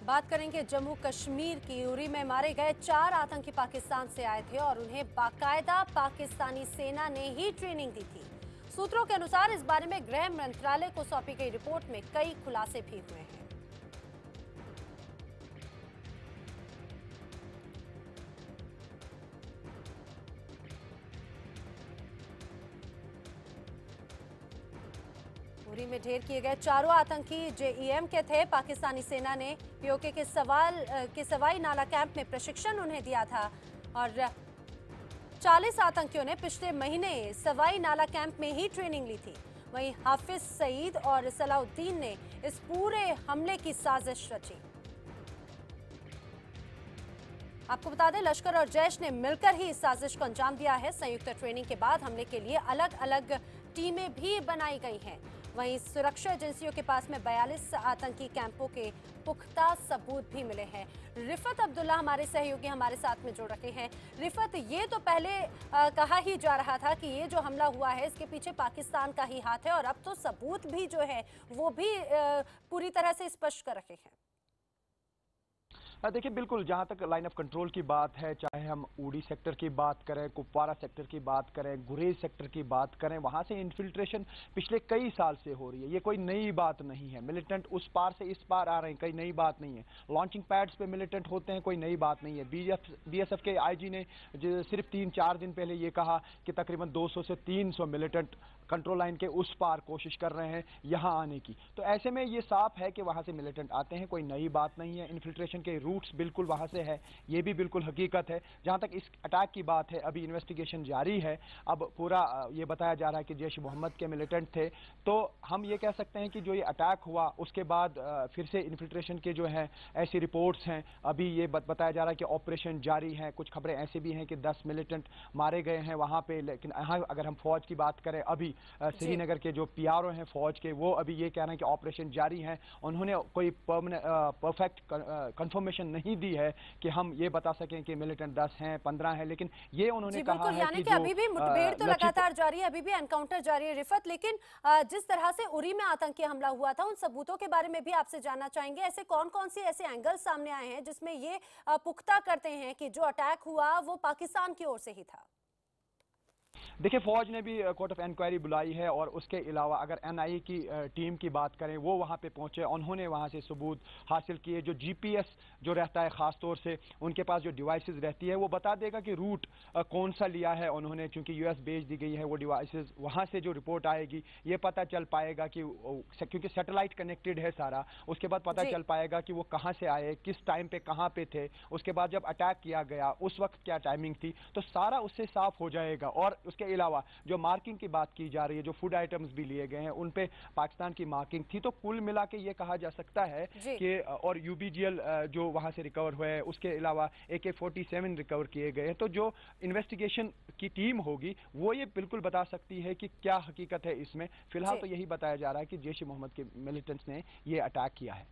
बात करेंगे जम्मू कश्मीर की। उरी में मारे गए 4 आतंकी पाकिस्तान से आए थे और उन्हें बाकायदा पाकिस्तानी सेना ने ही ट्रेनिंग दी थी। सूत्रों के अनुसार इस बारे में गृह मंत्रालय को सौंपी गई रिपोर्ट में कई खुलासे भी हुए हैं। उरी में ढेर किए गए चारों आतंकी जेईएम के थे। पाकिस्तानी सेना ने पीओके के सवाई नाला कैंप में प्रशिक्षण उन्हें दिया था और 40 आतंकियों ने पिछले महीने सवाई नाला कैंप में ही ट्रेनिंग ली थी। वहीं हाफिज सईद और सलाउद्दीन ने इस पूरे हमले की साजिश रची। आपको बता दें, लश्कर और जैश ने मिलकर ही इस साजिश को अंजाम दिया है। संयुक्त ट्रेनिंग के बाद हमले के लिए अलग अलग टीमें भी बनाई गई हैं। वहीं सुरक्षा एजेंसियों के पास में 42 आतंकी कैंपों के पुख्ता सबूत भी मिले हैं। रिफत अब्दुल्ला हमारे सहयोगी हमारे साथ में जुड़ रहे हैं। रिफत, ये तो पहले कहा ही जा रहा था कि ये जो हमला हुआ है इसके पीछे पाकिस्तान का ही हाथ है और अब तो सबूत भी जो है वो भी पूरी तरह से स्पष्ट कर रखे हैं। देखिए, बिल्कुल जहां तक लाइन ऑफ कंट्रोल की बात है, चाहे हम उड़ी सेक्टर की बात करें, कुपवारा सेक्टर की बात करें, गुरेज सेक्टर की बात करें, वहां से इन्फिल्ट्रेशन पिछले कई साल से हो रही है। ये कोई नई बात नहीं है। मिलिटेंट उस पार से इस पार आ रहे हैं, कोई नई बात नहीं है। लॉन्चिंग पैड्स पे मिलिटेंट होते हैं, कोई नई बात नहीं है। बीएसएफ के आईजी ने सिर्फ 3-4 दिन पहले ये कहा कि तकरीबन 200 से 300 मिलिटेंट कंट्रोल लाइन के उस पार कोशिश कर रहे हैं यहां आने की। तो ऐसे में ये साफ है कि वहां से मिलिटेंट आते हैं, कोई नई बात नहीं है। इन्फिल्ट्रेशन के रूट्स बिल्कुल वहां से है, ये भी बिल्कुल हकीकत है। जहां तक इस अटैक की बात है, अभी इन्वेस्टिगेशन जारी है। अब पूरा ये बताया जा रहा है कि जैश मोहम्मद के मिलिटेंट थे। तो हम ये कह सकते हैं कि जो ये अटैक हुआ उसके बाद फिर से इन्फिल्ट्रेशन के जो हैं ऐसी रिपोर्ट्स हैं। अभी ये बताया जा रहा है कि ऑपरेशन जारी है। कुछ खबरें ऐसी भी हैं कि 10 मिलिटेंट मारे गए हैं वहां पे। लेकिन अगर हम फौज की बात करें, अभी श्रीनगर के जो पीआरओ हैं फौज के, वो अभी ये कह रहे हैं कि ऑपरेशन जारी है। उन्होंने कोई परफेक्ट कंफर्मेशन नहीं दी है कि हम ये बता सकें कि मिलिटेंट 10 हैं 15 हैं, लेकिन ये उन्होंने कहा है कि अभी भी मुठभेड़ तो लगातार जारी है, अभी भी एनकाउंटर जारी है। रिफत, लेकिन जिस तरह से उरी में आतंकी हमला हुआ था, उन सबूतों के बारे में भी आपसे जानना चाहेंगे। ऐसे कौन कौन सी ऐसे एंगल सामने आए हैं जिसमें ये पुख्ता करते हैं कि जो अटैक हुआ वो पाकिस्तान की ओर से ही था? देखिए, फौज ने भी कोर्ट ऑफ इंक्वायरी बुलाई है और उसके अलावा अगर एनआईए की टीम की बात करें, वो वहां पे पहुंचे, उन्होंने वहां से सबूत हासिल किए। जो जीपीएस जो रहता है, खास तौर से उनके पास जो डिवाइसेस रहती है, वो बता देगा कि रूट कौन सा लिया है उन्होंने। चूंकि यूएस भेज दी गई है वो डिवाइसेस, वहां से जो रिपोर्ट आएगी ये पता चल पाएगा कि क्योंकि सैटेलाइट कनेक्टेड है सारा, उसके बाद पता चल पाएगा कि वो कहां से आए, किस टाइम पे कहां पे थे, उसके बाद जब अटैक किया गया उस वक्त क्या टाइमिंग थी, तो सारा उससे साफ हो जाएगा। और उसके अलावा जो मार्किंग की बात की जा रही है, जो फूड आइटम्स भी लिए गए हैं उन पे पाकिस्तान की मार्किंग थी। तो कुल मिला के ये कहा जा सकता है कि और यूबीजीएल जो वहां से रिकवर हुए हैं, उसके अलावा AK-47 रिकवर किए गए हैं। तो जो इन्वेस्टिगेशन की टीम होगी वो ये बिल्कुल बता सकती है कि क्या हकीकत है इसमें। फिलहाल तो यही बताया जा रहा है कि जैश ए मोहम्मद के मिलिटेंट्स ने ये अटैक किया है।